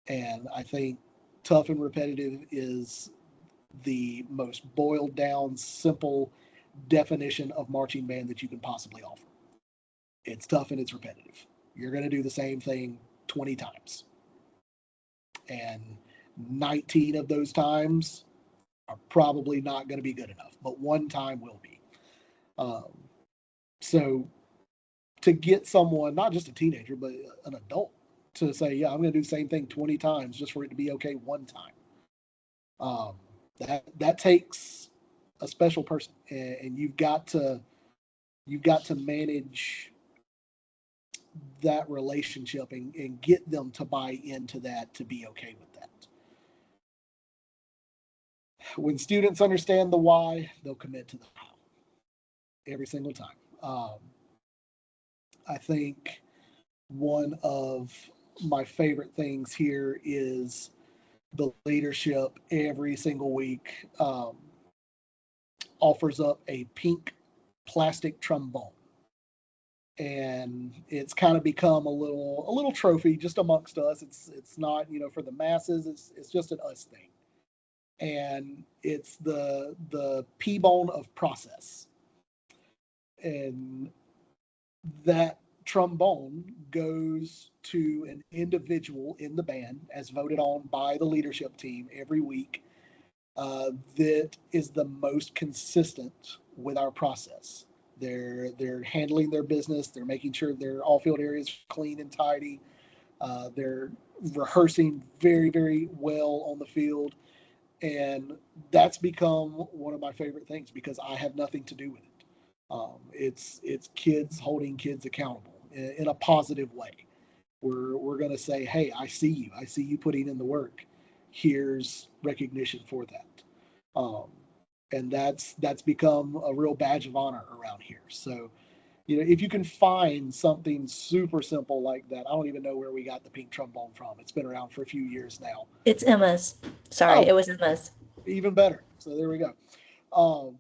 And I think tough and repetitive is the most boiled down, simple definition of marching band that you can possibly offer. It's tough and it's repetitive. You're going to do the same thing 20 times. And 19 of those times are probably not going to be good enough, but one time will be. Um, so to get someone, not just a teenager, but an adult, to say, yeah, I'm going to do the same thing 20 times just for it to be okay one time, um, that takes a special person, and you've got to manage that relationship and get them to buy into that, to be okay with that. When students understand the why, they'll commit to the how every single time. I think one of my favorite things here is the leadership every single week offers up a pink plastic trombone. And it's kind of become a little trophy just amongst us. It's not, for the masses. It's just an us thing. And it's the P bone of process. And that trombone goes to an individual in the band as voted on by the leadership team every week, that is the most consistent with our process. They're handling their business. They're making sure their all field areas are clean and tidy. They're rehearsing very well on the field, and that's become one of my favorite things because I have nothing to do with it. It's kids holding kids accountable in a positive way. We're going to say, hey, I see you. I see you putting in the work. Here's recognition for that. Um, and that's become a real badge of honor around here. So, if you can find something super simple like that, I don't even know where we got the pink trombone from. It's been around for a few years now. It's Emma's. Sorry, Oh, it was Emma's. even better. So there we go. Um,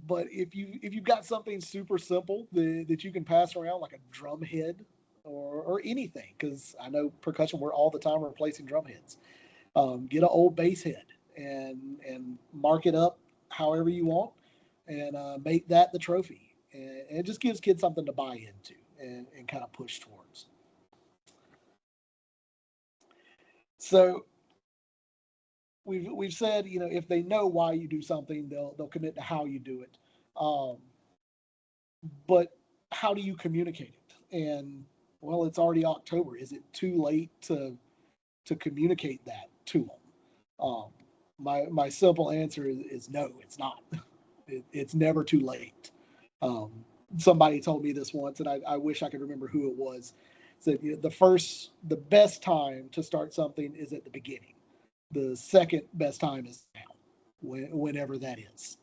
but if you've got something super simple that you can pass around, like a drum head or anything, because I know percussion, we're all the time replacing drum heads. Get an old bass head and mark it up however you want, and make that the trophy. And it just gives kids something to buy into and kind of push towards. So we've said, if they know why you do something, they'll commit to how you do it. Um, but how do you communicate it? And well, it's already October. Is it too late to communicate that to them? My simple answer is no, it's not. It's never too late. Um, Somebody told me this once, and I wish I could remember who it was. Said, the best time to start something is at the beginning. The second best time is now, whenever that is.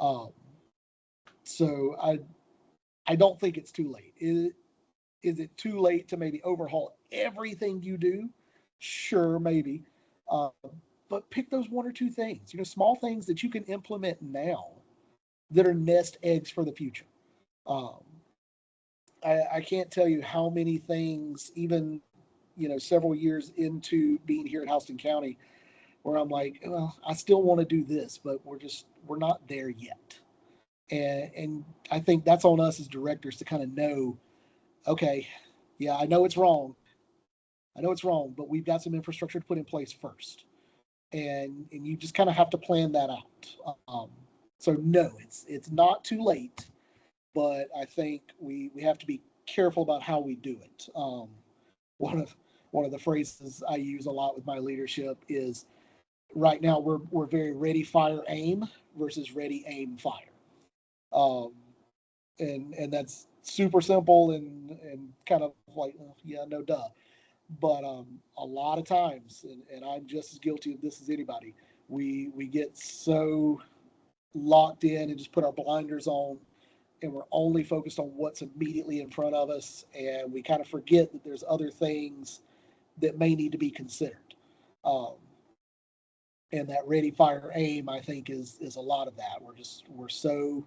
Um, so I don't think it's too late. Is it too late to maybe overhaul everything you do? Sure, maybe. Uh, but pick those one or two things, small things that you can implement now that are nest eggs for the future. Um, I can't tell you how many things, even several years into being here at Houston County, where I'm like, well, I still want to do this, but we're not there yet. And I think that's on us as directors to kind of know, okay, yeah, I know it's wrong, but we've got some infrastructure to put in place first, and you just kind of have to plan that out. So no, it's not too late, but I think we have to be careful about how we do it. One of one of the phrases I use a lot with my leadership is right now we're very ready, fire, aim versus ready, aim, fire. Um, and that's super simple and kind of like, yeah, no duh. But a lot of times, and I'm just as guilty of this as anybody, we get so locked in and just put our blinders on, and we're only focused on what's immediately in front of us, and we kind of forget that there's other things that may need to be considered. Um, and that ready, fire, aim, I think is a lot of that. We're so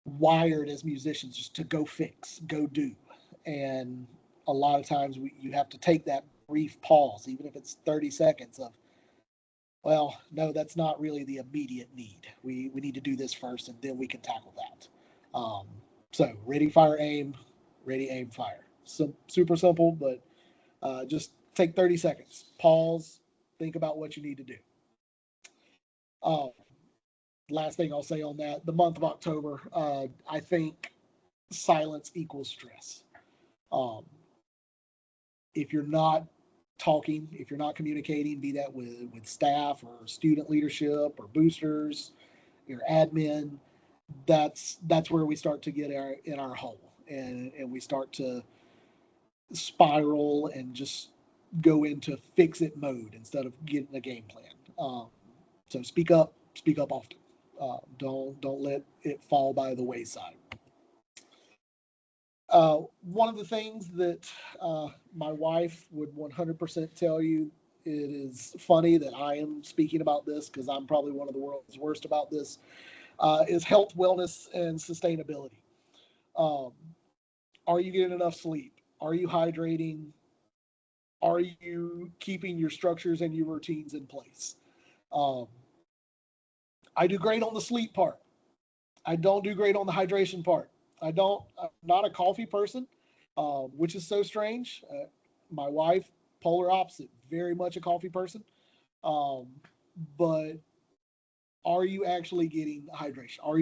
wired as musicians just to go fix, go do, and a lot of times you have to take that brief pause, even if it's 30 seconds of, well, no, that's not really the immediate need. We need to do this first, and then we can tackle that. Um, so ready, fire, aim, ready, aim, fire. So super simple, but just take 30 seconds, pause, think about what you need to do. Um, Last thing I'll say on that, the month of October, I think silence equals stress. Um, if you're not talking, if you're not communicating, be that with staff or student leadership or boosters, your admin, that's where we start to get in our hole, and we start to spiral and just go into fix it mode instead of getting a game plan. So speak up often. Don't let it fall by the wayside. One of the things that my wife would 100% tell you, it is funny that I am speaking about this because I'm probably one of the world's worst about this, is health, wellness, and sustainability. Um, are you getting enough sleep? Are you hydrating? Are you keeping your structures and your routines in place? Um, I do great on the sleep part. I don't do great on the hydration part. I'm not a coffee person, which is so strange. My wife, polar opposite, very much a coffee person. Um, but are you actually getting hydration? Are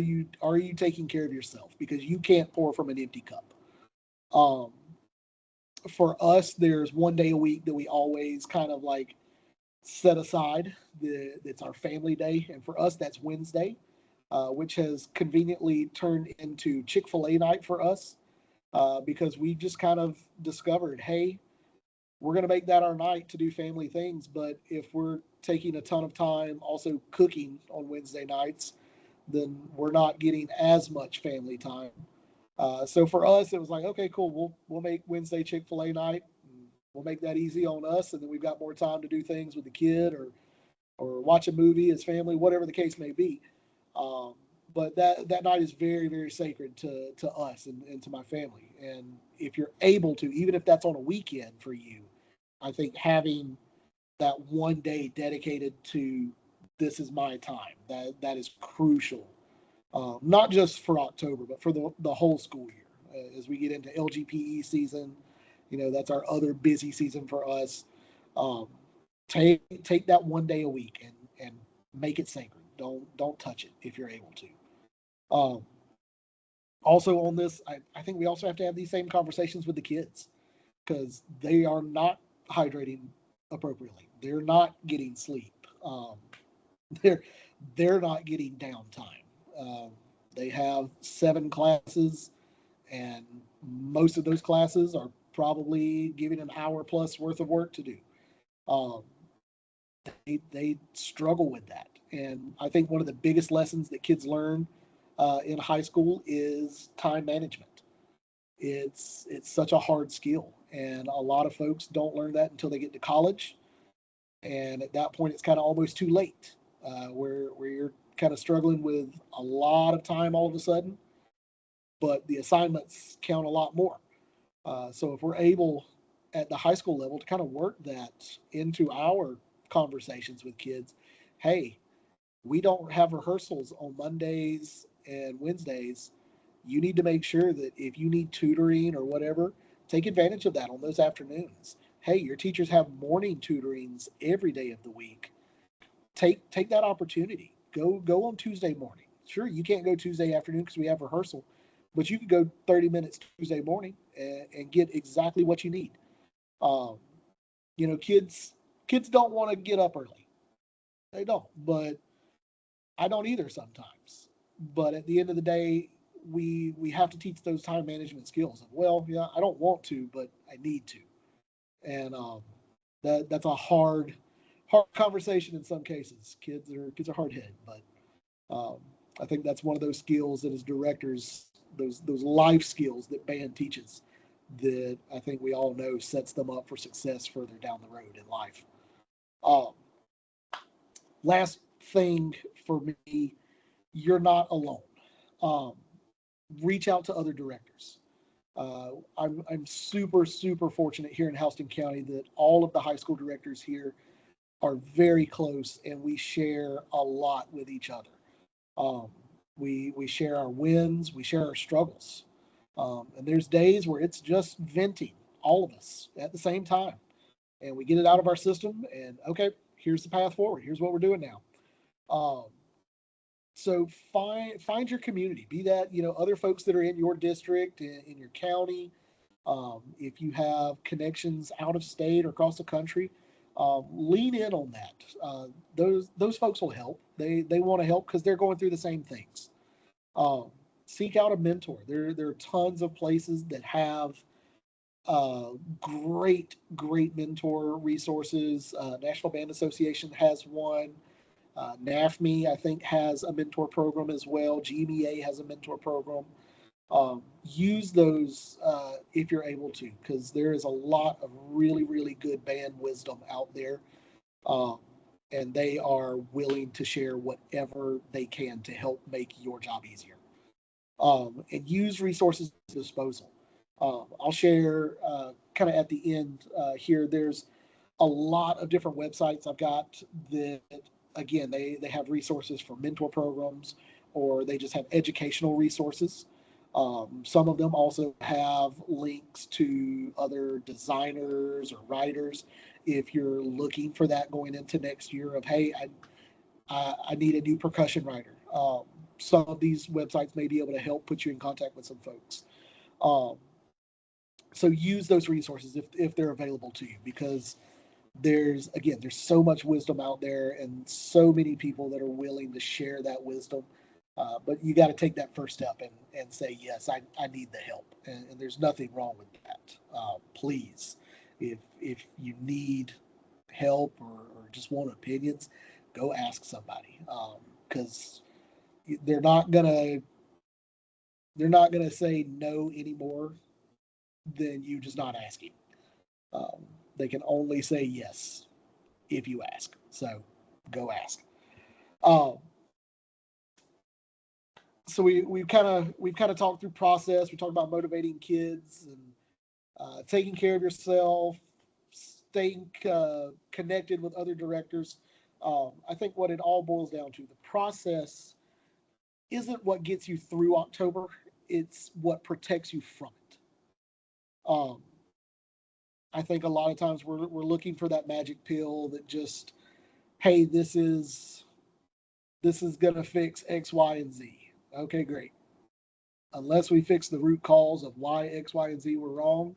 you taking care of yourself? Because you can't pour from an empty cup. Um, for us, there's one day a week that we always kind of like set aside. It's our family day, and for us, that's Wednesday, which has conveniently turned into Chick-fil-A night for us, because we just kind of discovered, hey, we're going to make that our night to do family things. But if we're taking a ton of time also cooking on Wednesday nights, then we're not getting as much family time. So for us, it was like, okay, cool. We'll make Wednesday Chick-fil-A night. We'll make that easy on us, and then we've got more time to do things with the kid or watch a movie as family, whatever the case may be. Um, but that night is very, very sacred to us and to my family. And if you're able to, even if that's on a weekend for you, I think having that one day dedicated to this is my time, that is crucial. Not just for October, but for the whole school year. As we get into LGPE season, that's our other busy season for us. Um, take that one day a week and make it sacred. Don't touch it if you're able to. Um, Also on this, I think we also have to have these same conversations with the kids because they are not hydrating appropriately. They're not getting sleep. They're they're not getting downtime. Um, they have 7 classes, and most of those classes are probably giving an hour plus worth of work to do. Um, they struggle with that, and I think one of the biggest lessons that kids learn in high school is time management. It's such a hard skill, and a lot of folks don't learn that until they get to college, and at that point, it's kind of almost too late, where you're kind of struggling with a lot of time all of a sudden, but the assignments count a lot more. So if we're able at the high school level to kind of work that into our conversations with kids, hey, we don't have rehearsals on Mondays and Wednesdays. You need to make sure that if you need tutoring or whatever, take advantage of that on those afternoons. Hey, your teachers have morning tutorings every day of the week. Take that opportunity. Go on Tuesday morning. Sure, you can't go Tuesday afternoon because we have rehearsal, but you could go 30 minutes Tuesday morning and get exactly what you need. Um, kids don't want to get up early. They don't, but I don't either sometimes. But at the end of the day, we have to teach those time management skills. Of, well, yeah, I don't want to, but I need to, and that's a hard conversation in some cases. Kids are hard headed, but um, I think that's one of those skills that as directors, those life skills that band teaches, that I think we all know sets them up for success further down the road in life. Um, Last thing for me, you're not alone. Um, Reach out to other directors. I'm super fortunate here in Houston County that all of the high school directors here are very close and we share a lot with each other. Um, we share our wins, we share our struggles, and there's days where it's just venting, all of us at the same time, and we get it out of our system. And okay, here's the path forward. Here's what we're doing now. Um, so find your community. Be that other folks that are in your district, in your county. If you have connections out of state or across the country, lean in on that. Those folks will help. They want to help because they're going through the same things. Um, Seek out a mentor. There are tons of places that have great mentor resources. National Band Association has one. NAFME, I think, has a mentor program as well. GMEA has a mentor program. Use those if you're able to, because there is a lot of really good band wisdom out there, um, and they are willing to share whatever they can to help make your job easier. And use resources at disposal. I'll share kind of at the end here. There's a lot of different websites I've got that, again, they have resources for mentor programs or they just have educational resources. Some of them also have links to other designers or writers if you're looking for that going into next year of, hey, I need a new percussion writer. Some of these websites may be able to help put you in contact with some folks. Um, so use those resources if they're available to you, because there's so much wisdom out there and so many people that are willing to share that wisdom. But you got to take that first step and say, yes, I need the help. And there's nothing wrong with that. Please, if you need help or just want opinions, go ask somebody, because they're not gonna they're not gonna say no anymore than you just not asking. Um, they can only say yes if you ask. So go ask. Um, so we've kind of talked through process. We talked about motivating kids and taking care of yourself, staying connected with other directors. I think what it all boils down to, the process isn't what gets you through October. It's what protects you from it. Um, I think a lot of times we're looking for that magic pill that just, hey, this is gonna fix X, Y, and Z. Okay, great. Unless we fix the root cause of why X, Y, and Z were wrong,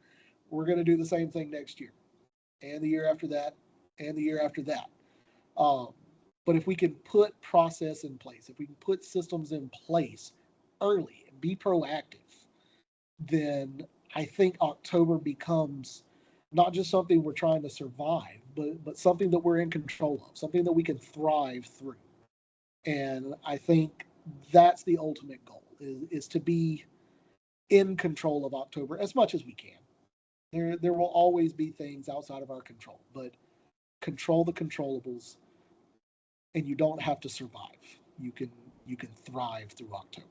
we're gonna do the same thing next year, and the year after that, and the year after that. Um, but if we can put process in place, if we can put systems in place early and be proactive, then I think October becomes not just something we're trying to survive, but something that we're in control of, something that we can thrive through. And I think that's the ultimate goal is to be in control of October as much as we can. There will always be things outside of our control, but control the controllables, and you don't have to survive. You can thrive through October.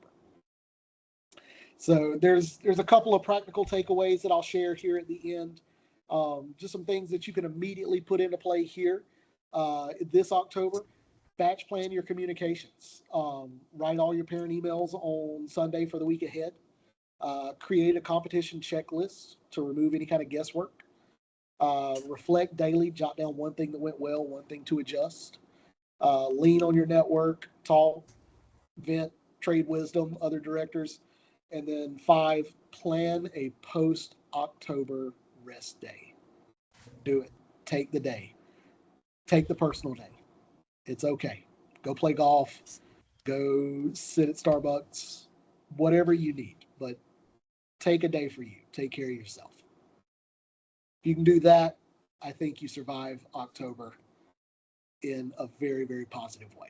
So there's a couple of practical takeaways that I'll share here at the end. Just some things that you can immediately put into play here this October. Batch plan your communications. Write all your parent emails on Sunday for the week ahead. Create a competition checklist to remove any kind of guesswork. Reflect daily. Jot down one thing that went well, one thing to adjust. Lean on your network. Talk, vent, trade wisdom, other directors. And then 5, plan a post October rest day. Do it. Take the day. Take the personal day. It's okay. Go play golf. Go sit at Starbucks. Whatever you need. But take a day for you. Take care of yourself. If you can do that, I think you survive October in a very, very positive way.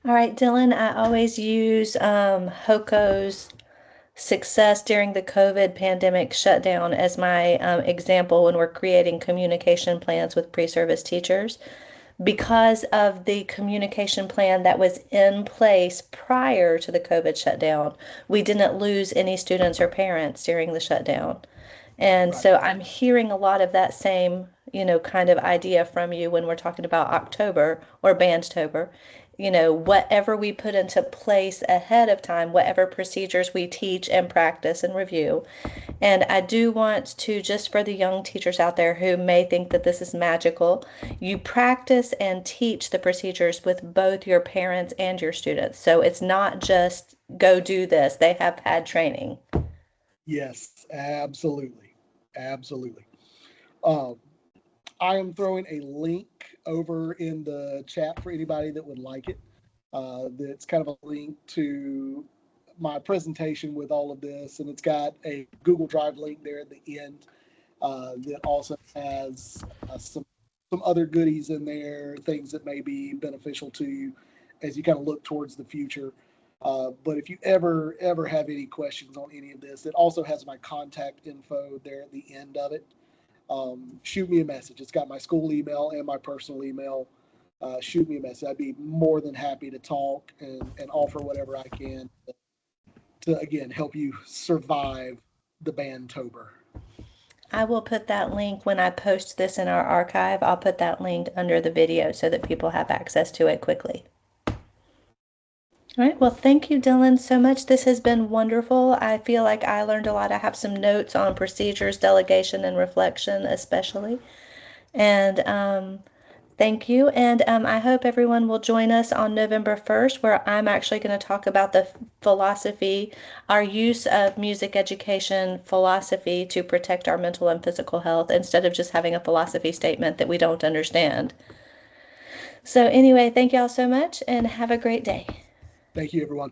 All right, Dillon, I always use HOCO's success during the COVID pandemic shutdown as my example when we're creating communication plans with pre-service teachers. Because of the communication plan that was in place prior to the COVID shutdown, we didn't lose any students or parents during the shutdown. And Right. so I'm hearing a lot of that same, kind of idea from you when we're talking about October or Band-tober. Whatever we put into place ahead of time, whatever procedures we teach and practice and review. And I do want to, just for the young teachers out there who may think that this is magical, you practice and teach the procedures with both your parents and your students. So it's not just go do this, they have had training. Yes, absolutely. Absolutely. Um, I am throwing a link over in the chat for anybody that would like it. That's kind of a link to my presentation with all of this, and it's got a Google Drive link there at the end that also has some other goodies in there, things that may be beneficial to you as you kind of look towards the future. But if you ever have any questions on any of this, it also has my contact info there at the end of it. Shoot me a message. It's got my school email and my personal email. Shoot me a message. I'd be more than happy to talk and offer whatever I can to again help you survive the Band-tober. I will put that link when I post this in our archive. I'll put that link under the video so that people have access to it quickly. All right. Well, thank you, Dillon, so much. This has been wonderful. I feel like I learned a lot. I have some notes on procedures, delegation, and reflection, especially. And thank you. And I hope everyone will join us on November 1st, where I'm actually going to talk about the philosophy, our use of music education philosophy to protect our mental and physical health instead of just having a philosophy statement that we don't understand. So, anyway, thank y'all so much and have a great day. Thank you, everyone.